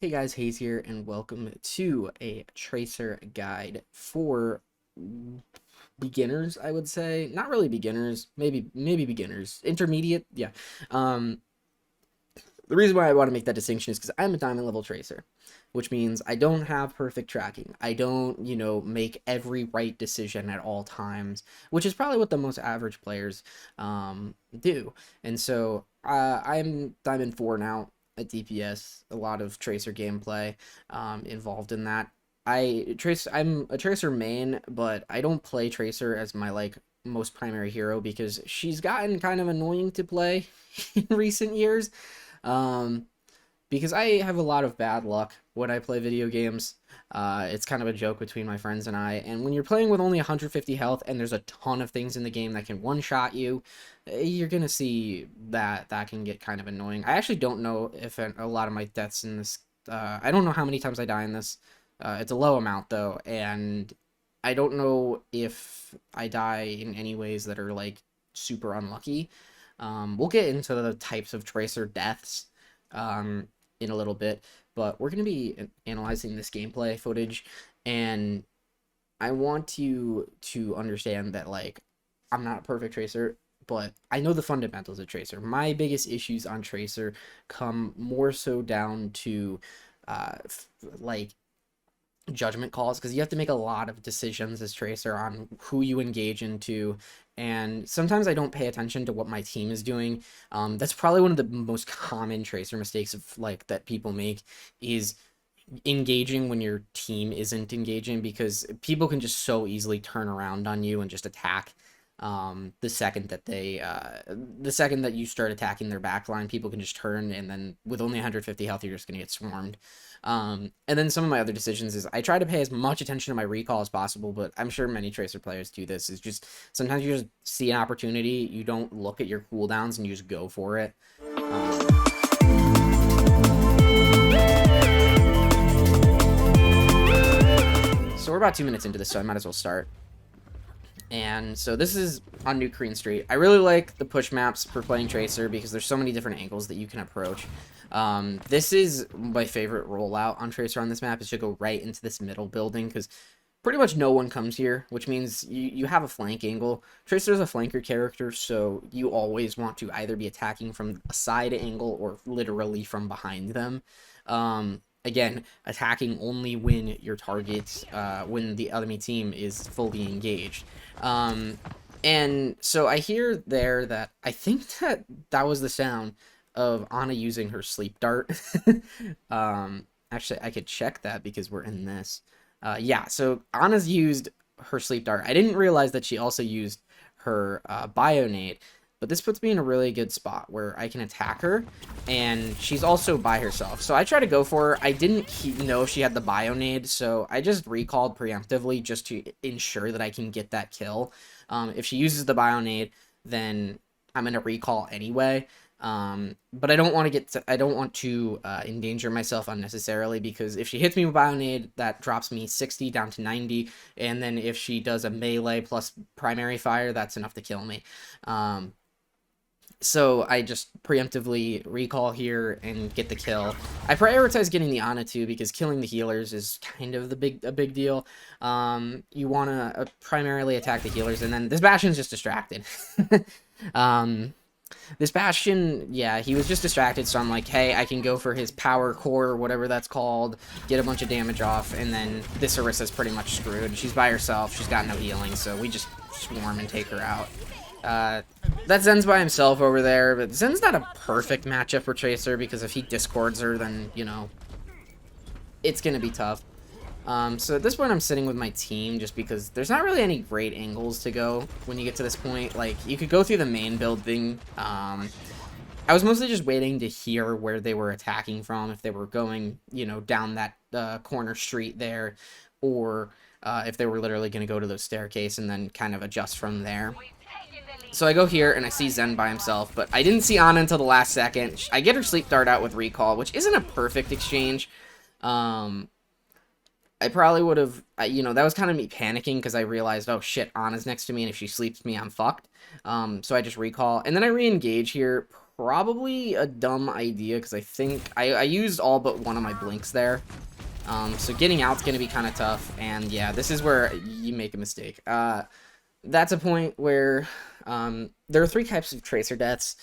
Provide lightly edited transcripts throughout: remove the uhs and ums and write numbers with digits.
Hey guys, Hayes here, and welcome to a tracer guide for beginners, I would say. Not really beginners, maybe beginners. Intermediate, yeah. Um, the reason why I want to make that distinction is because I'm a diamond level tracer, which means I don't have perfect tracking. I don't, make every right decision at all times, which is probably what the most average players do. And so I'm diamond 4 now at DPS, a lot of tracer gameplay involved in that. I'm a tracer main, but I don't play tracer as my most primary hero because she's gotten kind of annoying to play in recent years. Um, because I have a lot of bad luck when I play video games. It's kind of a joke between my friends and I. And when you're playing with only 150 health and there's a ton of things in the game that can one-shot you, you're gonna see that can get kind of annoying. I actually don't know if a lot of my deaths in this. I don't know how many times I die in this. It's a low amount though, and I don't know if I die in any ways that are like super unlucky. We'll get into the types of tracer deaths in a little bit, but we're going to be analyzing this gameplay footage, and I want you to understand that, I'm not a perfect tracer, but I know the fundamentals of tracer. My biggest issues on tracer come more so down to, like, judgment calls, because you have to make a lot of decisions as tracer on who you engage into, and sometimes I don't pay attention to what my team is doing. That's probably one of the most common tracer mistakes of that people make, is engaging when your team isn't engaging, because people can just so easily turn around on you and just attack. The second that you start attacking their backline, people can just turn, and then with only 150 health, you're just gonna get swarmed. And then some of my other decisions is I try to pay as much attention to my recall as possible, but I'm sure many tracer players do this. Is just sometimes you just see an opportunity, you don't look at your cooldowns, and you just go for it. So we're about 2 minutes into this, so I might as well start. And so this is on New Korean Street. I really like the push maps for playing Tracer because there's so many different angles that you can approach. This is my favorite rollout on Tracer on this map, is to go right into this middle building, because pretty much no one comes here, which means you have a flank angle. Tracer is a flanker character, so you always want to either be attacking from a side angle or literally from behind them. Again, attacking only when your target, when the enemy team is fully engaged. And so I hear there that I think that was the sound of Ana using her sleep dart. Actually, I could check that because we're in this. Yeah, so Ana's used her sleep dart. I didn't realize that she also used her bionade, but this puts me in a really good spot where I can attack her, and she's also by herself. So I try to go for her. I didn't know she had the bionade, so I just recalled preemptively just to ensure that I can get that kill. If she uses the bionade, then I'm gonna recall anyway. But I don't want to endanger myself unnecessarily, because if she hits me with bionade, that drops me 60 down to 90, and then if she does a melee plus primary fire, that's enough to kill me. So I just preemptively recall here and get the kill. I prioritize getting the Ana too, because killing the healers is kind of a big deal. You want to primarily attack the healers, and then this Bastion's just distracted. This Bastion, yeah, he was just distracted, so I'm like, hey, I can go for his power core, or whatever that's called, get a bunch of damage off, and then this Orissa's pretty much screwed. She's by herself, she's got no healing, so we just swarm and take her out. That Zen's by himself over there, but Zen's not a perfect matchup for Tracer, because if he discords her, then, it's gonna be tough. So at this point I'm sitting with my team, just because there's not really any great angles to go when you get to this point. Like, you could go through the main building. I was mostly just waiting to hear where they were attacking from, if they were going, down that corner street there, or if they were literally going to go to the staircase and then kind of adjust from there. So I go here, and I see Zen by himself, but I didn't see Ana until the last second. I get her sleep dart out with recall, which isn't a perfect exchange. I probably would have, that was kind of me panicking, because I realized, oh shit, Ana's next to me, and if she sleeps me, I'm fucked. So I just recall, and then I re-engage here probably a dumb idea because I think I used all but one of my blinks there. So getting out's going to be kind of tough. And yeah, this is where you make a mistake. That's a point where there are three types of tracer deaths.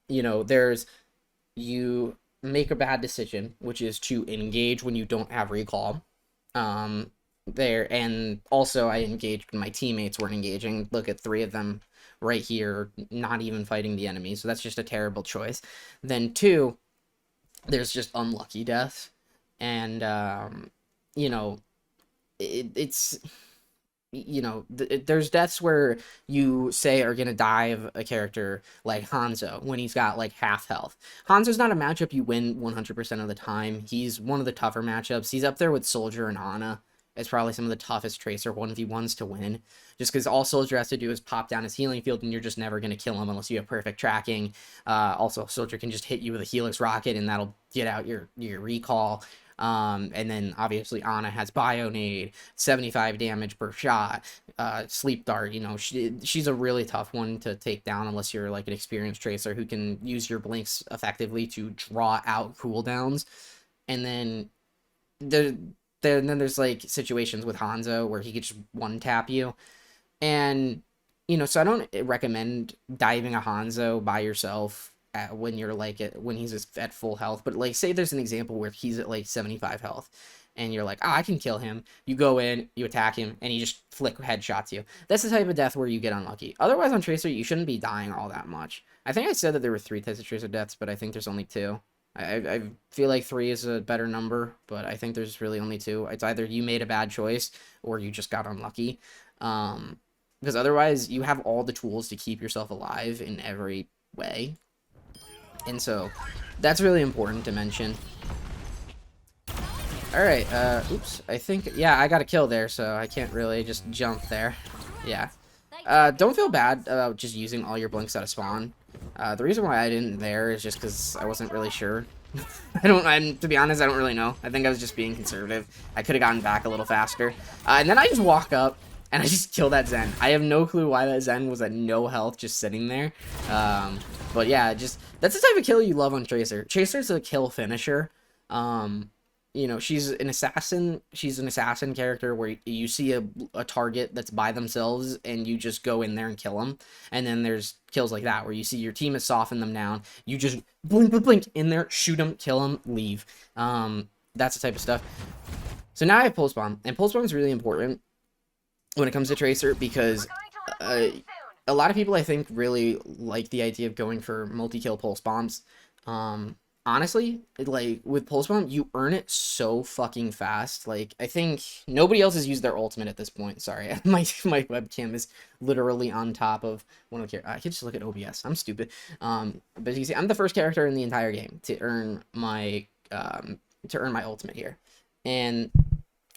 There's you make a bad decision, which is to engage when you don't have recall. And also I engaged when my teammates weren't engaging. Look at three of them right here, not even fighting the enemy. So that's just a terrible choice. Then two, there's just unlucky deaths. And, it's there's deaths where you say are gonna dive a character like Hanzo when he's got like half health. Hanzo's not a matchup you win 100% of the time. He's one of the tougher matchups. He's up there with Soldier and Ana. It's probably some of the toughest Tracer 1v1s to win. Just because all Soldier has to do is pop down his healing field and you're just never going to kill him unless you have perfect tracking. Also, Soldier can just hit you with a Helix Rocket and that'll get out your recall. And then obviously Ana has Bionade, 75 damage per shot, Sleep Dart, she's a really tough one to take down unless you're like an experienced Tracer who can use your blinks effectively to draw out cooldowns. And then there's like situations with Hanzo where he could just one tap you. And, so I don't recommend diving a Hanzo by yourself when you're like when he's at full health. But like, say there's an example where he's at like 75 health and you're like, I can kill him. You go in, you attack him, and he just flick headshots you. That's the type of death where you get unlucky. Otherwise, on Tracer, you shouldn't be dying all that much. I think I said that there were 3 types of Tracer deaths, but I think there's only 2. I feel like 3 is a better number, but I think there's really only 2. It's either you made a bad choice or you just got unlucky. Because otherwise, you have all the tools to keep yourself alive in every way. And so, that's really important to mention. Alright, oops, I think, yeah, I got a kill there, so I can't really just jump there. Yeah. Don't feel bad about just using all your blinks out of spawn. The reason why I didn't there is just because I wasn't really sure. To be honest, I don't really know. I think I was just being conservative. I could have gotten back a little faster. And then I just walk up, and I just kill that Zen. I have no clue why that Zen was at no health just sitting there. But yeah, that's the type of kill you love on Tracer. Tracer's a kill finisher. She's an assassin. She's an assassin character where you see a target that's by themselves and you just go in there and kill them. And then there's kills like that where you see your team has softened them down. You just blink, blink, blink in there, shoot them, kill them, leave. That's the type of stuff. So now I have Pulse Bomb, and Pulse Bomb is really important when it comes to Tracer because a lot of people I think really like the idea of going for multi-kill Pulse Bombs. Honestly, like, with Pulse Bomb, you earn it so fucking fast. Like, I think nobody else has used their ultimate at this point. Sorry, my webcam is literally on top of one of the characters. I can just look at OBS. I'm stupid. But you can see, I'm the first character in the entire game to earn my ultimate here. And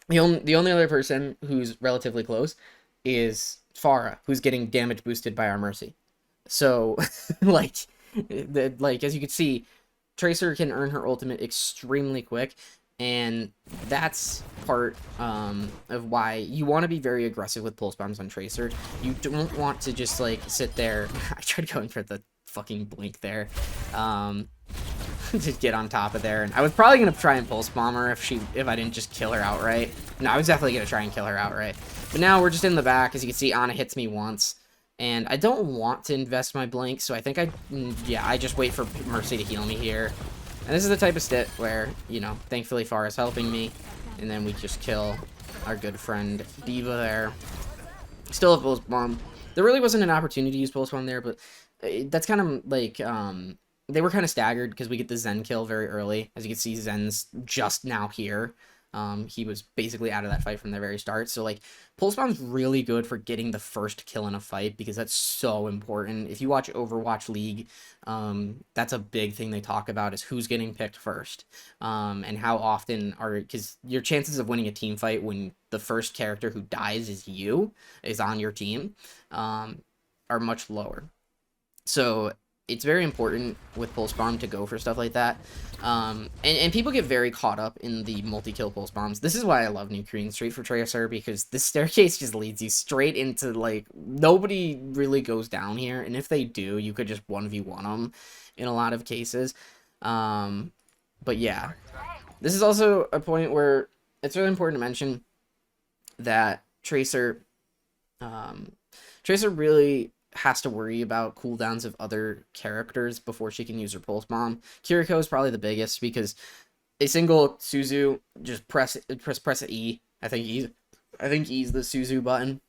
the only other person who's relatively close is Pharah, who's getting damage boosted by our Mercy. So, like, as you can see, Tracer can earn her ultimate extremely quick, and that's part of why you want to be very aggressive with Pulse Bombs on Tracer. You don't want to just, like, sit there. I tried going for the fucking blink there. To get on top of there, and I was probably gonna try and Pulse Bomb her if I didn't just kill her outright. No, I was definitely gonna try and kill her outright. But now we're just in the back. As you can see, Ana hits me once. And I don't want to invest my blink, so I think I just wait for Mercy to heal me here. And this is the type of stit where, thankfully Pharah is helping me. And then we just kill our good friend Diva there. Still have Pulse Bomb. There really wasn't an opportunity to use Pulse Bomb there, but that's kind of like, they were kind of staggered because we get the Zen kill very early. As you can see, Zen's just now here. He was basically out of that fight from the very start. So, like, Pulse Bomb's really good for getting the first kill in a fight because that's so important. If you watch Overwatch League, that's a big thing they talk about is who's getting picked first. And how often because your chances of winning a team fight when the first character who dies is on your team, are much lower. So it's very important with pulse bomb to go for stuff like that. And people get very caught up in the multi-kill pulse bombs. This is why I love New Korean Street for Tracer, because this staircase just leads you straight into, like, nobody really goes down here, and if they do, you could just 1v1 them in a lot of cases. But yeah, this is also a point where it's really important to mention that Tracer really has to worry about cooldowns of other characters before she can use her pulse bomb. Kiriko is probably the biggest, because a single Suzu, just press E. I think E is the Suzu button.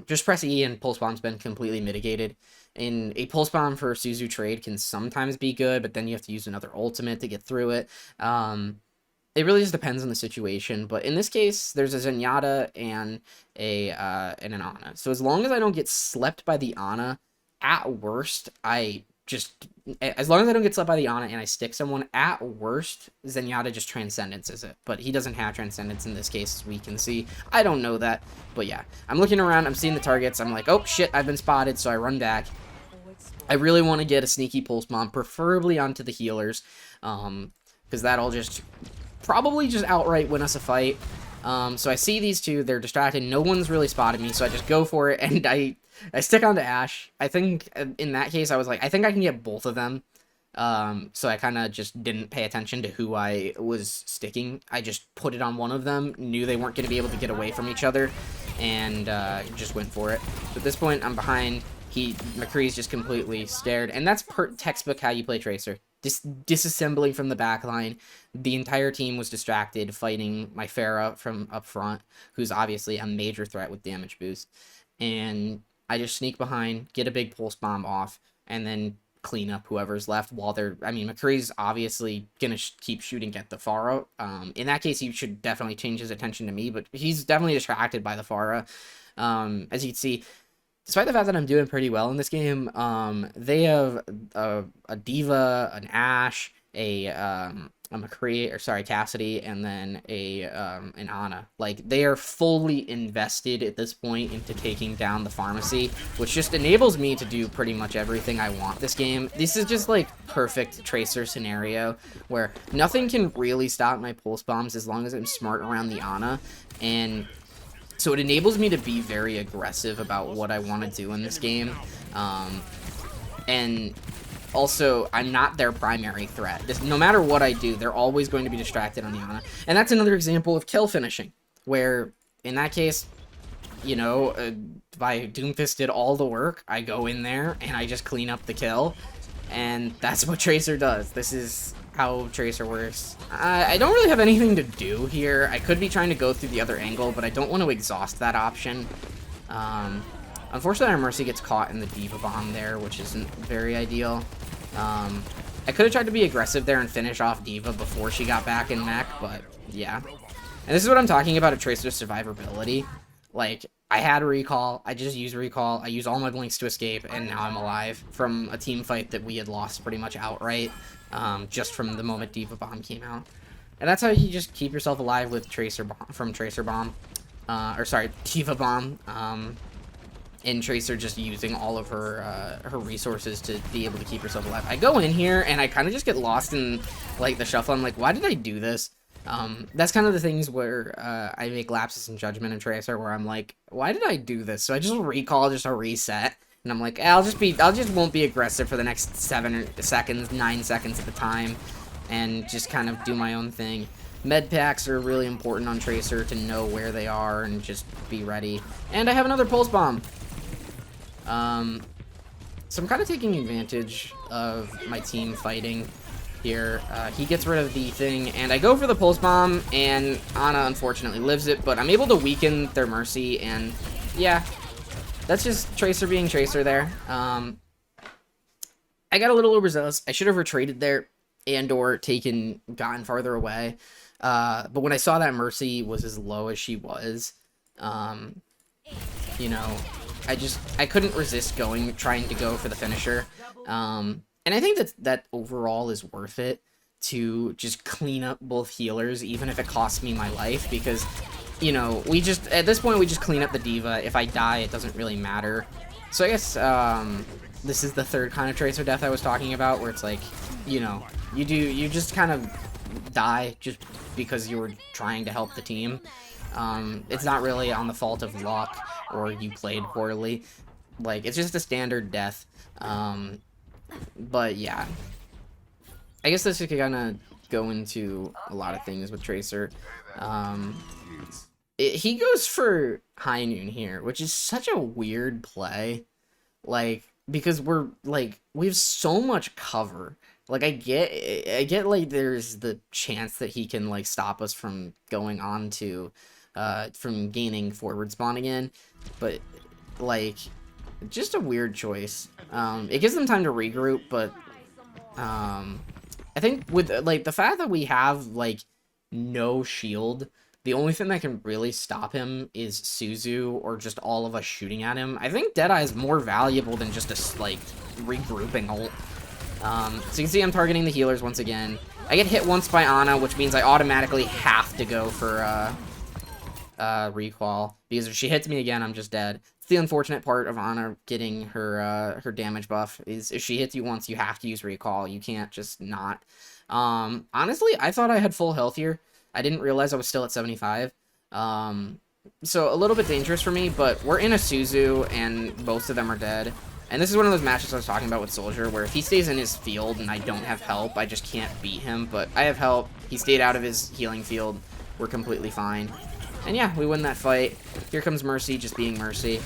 Just press E and pulse bomb's been completely mitigated. And a pulse bomb for Suzu trade can sometimes be good, but then you have to use another ultimate to get through it. It really just depends on the situation, but in this case, there's a Zenyatta and an Ana. So as long as I don't get slept by the Ana, at worst, as long as I don't get slept by the Ana and I stick someone, at worst, Zenyatta just transcendences it. But he doesn't have transcendence in this case, as we can see. I don't know that, but yeah. I'm looking around, I'm seeing the targets, I'm like, oh shit, I've been spotted, so I run back. I really want to get a sneaky pulse bomb, preferably onto the healers, because that'll just probably just outright win us a fight. So I see these two, they're distracted, no one's really spotted me, so I just go for it, and I stick onto Ashe. I think in that case, I was like, I think I can get both of them. So I kind of just didn't pay attention to who I was sticking. I just put it on one of them, knew they weren't going to be able to get away from each other, and just went for it. So at this point, I'm behind. McCree's just completely stared, and that's textbook how you play Tracer. Disassembling from the back line. The entire team was distracted fighting my Pharah from up front, who's obviously a major threat with damage boost. And I just sneak behind, get a big pulse bomb off, and then clean up whoever's left while they're... I mean, McCree's obviously going to keep shooting at the Pharah. In that case, he should definitely change his attention to me, but he's definitely distracted by the Pharah. As you can see, despite the fact that I'm doing pretty well in this game, they have a D.Va, an Ashe, a McCree, or sorry, Cassidy, and then an Ana. Like, they are fully invested at this point into taking down the pharmacy, which just enables me to do pretty much everything I want this game. This is just, like, perfect Tracer scenario, where nothing can really stop my pulse bombs as long as I'm smart around the Ana, and so it enables me to be very aggressive about what I want to do in this game. And also, I'm not their primary threat. No matter what I do, they're always going to be distracted on the Ana. And that's another example of kill finishing, where, in that case, you know, if I Doomfist did all the work, I go in there and I just clean up the kill. And that's what Tracer does. This is how Tracer works. I don't really have anything to do here. I could be trying to go through the other angle, but I don't want to exhaust that option. Unfortunately, our Mercy gets caught in the D.Va bomb there, which isn't very ideal. I could have tried to be aggressive there and finish off D.Va before she got back in mech, but yeah. And this is what I'm talking about, a Tracer's survivability. Like, I had recall, I just used recall, I used all my blinks to escape, and now I'm alive from a team fight that we had lost pretty much outright, just from the moment D.Va bomb came out. And that's how you just keep yourself alive with Tracer bomb, or sorry, D.Va bomb, and Tracer just using all of her resources to be able to keep herself alive. I go in here, and I kind of just get lost in, like, the shuffle. I'm like, why did I do this? That's kind of the things where I make lapses in judgment in Tracer, where I'm like, why did I do this? So I just recall just a reset, and I'm like, I'll just won't be aggressive for the next 7 seconds, 9 seconds at the time, and just kind of do my own thing. Med packs are really important on Tracer to know where they are and just be ready. And I have another pulse bomb. So I'm kind of taking advantage of my team fighting here. He gets rid of the thing, and I go for the pulse bomb, and Ana unfortunately lives it, but I'm able to weaken their Mercy, and yeah, that's just Tracer being Tracer there. I got a little overzealous. I should have retreated there and or gotten farther away. But when I saw that Mercy was as low as she was, you know, I couldn't resist trying to go for the finisher. And I think that overall is worth it to just clean up both healers, even if it costs me my life, because, you know, at this point, we just clean up the D.Va. If I die, it doesn't really matter. So I guess, this is the third kind of Tracer death I was talking about, where it's like, you know, you just kind of die just because you were trying to help the team. It's not really on the fault of luck or you played poorly. Like, it's just a standard death. But yeah, I guess this could kind of go into a lot of things with Tracer. He goes for High Noon here, which is such a weird play. Like, because we're like, we have so much cover. Like, I get like there's the chance that he can like stop us from going on to from gaining forward spawn again, but like, just a weird choice. It gives them time to regroup, but I think with like the fact that we have like no shield, the only thing that can really stop him is Suzu or just all of us shooting at him. I think Deadeye is more valuable than just a like regrouping ult. So you can see I'm targeting the healers once again. I get hit once by Ana, which means I automatically have to go for recall, because if she hits me again, I'm just dead. It's the unfortunate part of Ana getting her her damage buff, is if she hits you once, you have to use recall. You can't just not. Honestly, I thought I had full health here. I didn't realize I was still at 75. So a little bit dangerous for me, but we're in a Suzu, and both of them are dead. And this is one of those matches I was talking about with Soldier, where if he stays in his field and I don't have help, I just can't beat him. But I have help. He stayed out of his healing field. We're completely fine. And yeah, we win that fight. Here comes Mercy, just being Mercy.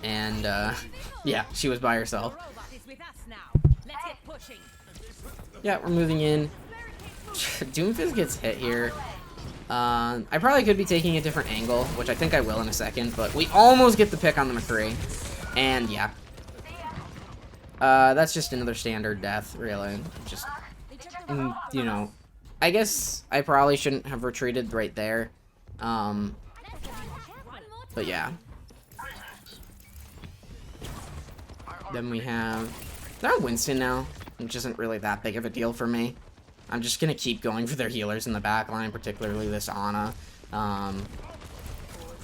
And, yeah, she was by herself. Yeah, we're moving in. Doomfist gets hit here. I probably could be taking a different angle, which I think I will in a second, but we almost get the pick on the McCree. And, yeah. That's just another standard death, really. Just, you know, I guess I probably shouldn't have retreated right there. But yeah. Then we have... They're on Winston now, which isn't really that big of a deal for me. I'm just gonna keep going for their healers in the back line, particularly this Ana.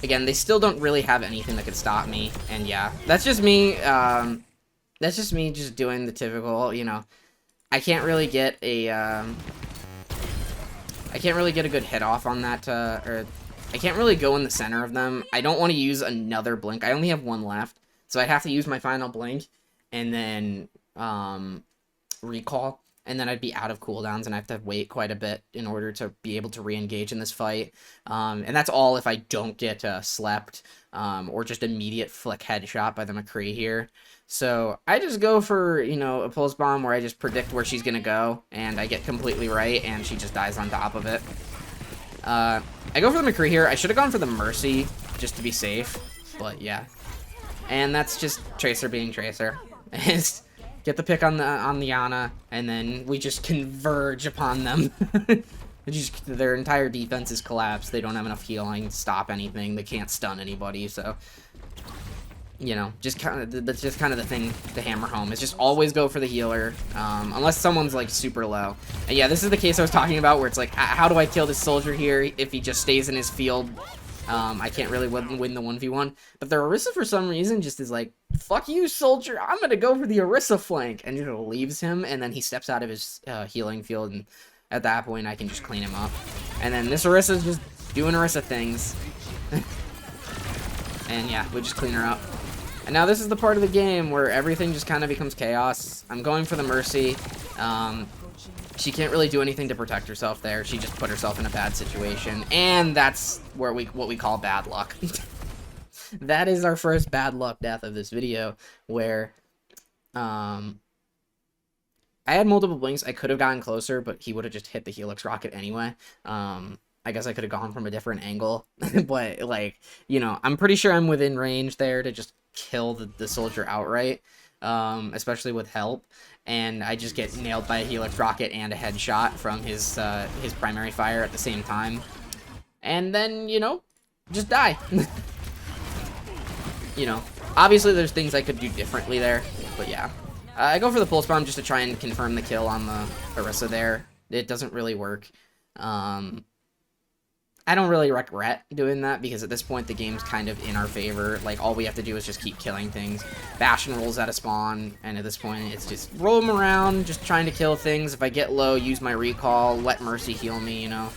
Again, they still don't really have anything that could stop me, and yeah, that's just me, just doing the typical, you know, I can't really get a good hit off on that, or I can't really go in the center of them. I don't want to use another blink. I only have one left, so I'd have to use my final blink, and then, recall. And then I'd be out of cooldowns, and I have to wait quite a bit in order to be able to re-engage in this fight. And that's all if I don't get slept, or just immediate flick headshot by the McCree here. So I just go for, you know, a pulse bomb where I just predict where she's gonna go, and I get completely right, and she just dies on top of it. I go for the McCree here. I should have gone for the Mercy, just to be safe, but yeah. And that's just Tracer being Tracer. Get the pick on the Ana, and then we just converge upon them. Their entire defense is collapsed. They don't have enough healing to stop anything. They can't stun anybody, so you know, just that's just kind of the thing to hammer home, is just always go for the healer, unless someone's like super low. And yeah, this is the case I was talking about, where it's like, how do I kill this Soldier here if he just stays in his field? I can't really win the 1v1, but the Orisa for some reason just is like, fuck you, Soldier, I'm gonna go for the Orisa flank, and just leaves him, and then he steps out of his healing field, and at that point I can just clean him up. And then this Orisa is just doing Orisa things. And yeah, we just clean her up. And now this is the part of the game where everything just kind of becomes chaos. I'm going for the Mercy. She can't really do anything to protect herself there. She just put herself in a bad situation. And that's where what we call bad luck. That is our first bad luck death of this video, where I had multiple blinks. I could have gotten closer, but he would have just hit the Helix rocket anyway. I guess I could have gone from a different angle. But, like, you know, I'm pretty sure I'm within range there to just kill the Soldier outright, especially with help. And I just get nailed by a Helix rocket and a headshot from his primary fire at the same time. And then, you know, just die. You know, obviously there's things I could do differently there, but yeah. I go for the pulse bomb just to try and confirm the kill on the Orisa there. It doesn't really work. I I don't really regret doing that because at this point the game's kind of in our favor. Like, all we have to do is just keep killing things. Bastion rolls out of spawn, and at this point it's just roll them around, just trying to kill things. If I get low, use my recall, let Mercy heal me, you know.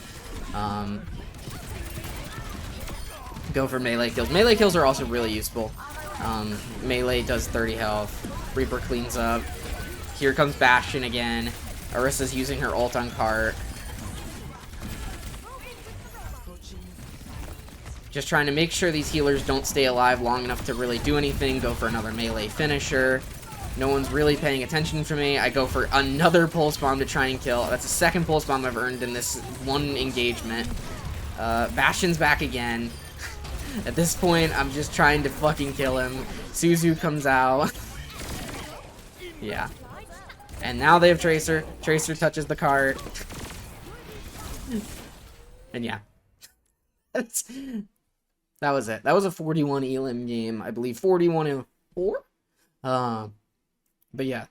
Go for melee kills. Melee kills are also really useful. Melee does 30 health. Reaper cleans up. Here comes Bastion again. Orisa's using her ult on Cart. Just trying to make sure these healers don't stay alive long enough to really do anything. Go for another melee finisher. No one's really paying attention for me. I go for another pulse bomb to try and kill. That's the second pulse bomb I've earned in this one engagement. Bastion's back again. At this point, I'm just trying to fucking kill him. Suzu comes out. Yeah. And now they have Tracer. Tracer touches the cart. And yeah. That was it. That was a 41 elim game. I believe 41-4. But yeah.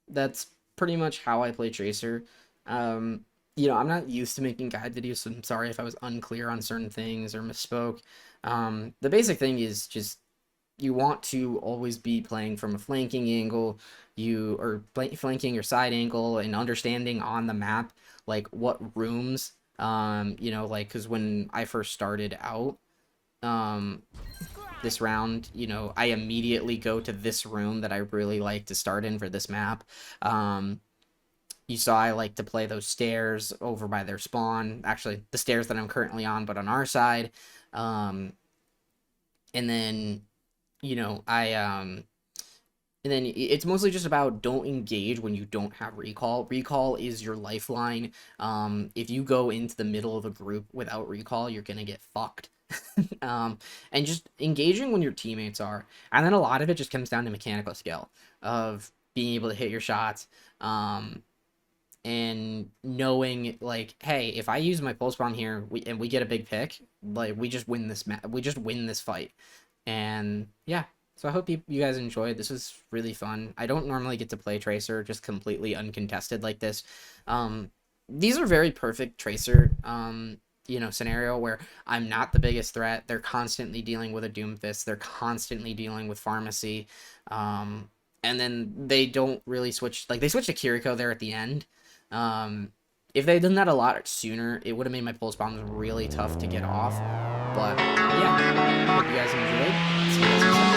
That's pretty much how I play Tracer. You know, I'm not used to making guide videos, so I'm sorry if I was unclear on certain things or misspoke. The basic thing is just you want to always be playing from a flanking angle, flanking or side angle, and understanding on the map like what rooms, you know, like, because when I first started out this round, you know, I immediately go to this room that I really like to start in for this map. You saw I like to play those stairs over by their spawn. Actually, the stairs that I'm currently on, but on our side. And then, you know, and then it's mostly just about don't engage when you don't have recall. Recall is your lifeline. If you go into the middle of a group without recall, you're gonna get fucked. And just engaging when your teammates are. And then a lot of it just comes down to mechanical skill of being able to hit your shots. And knowing, like, hey, if I use my pulse bomb here and we get a big pick, like, we just win this fight. And yeah, so I hope you guys enjoyed. This was really fun. I don't normally get to play Tracer just completely uncontested like this. These are very perfect Tracer you know, scenario where I'm not the biggest threat. They're constantly dealing with a Doomfist. They're constantly dealing with Pharmacy. And then they don't really switch, like, they switch to Kiriko there at the end. If they'd done that a lot sooner, it would have made my pulse bombs really tough to get off. But yeah, hope you guys enjoyed. See you guys next time.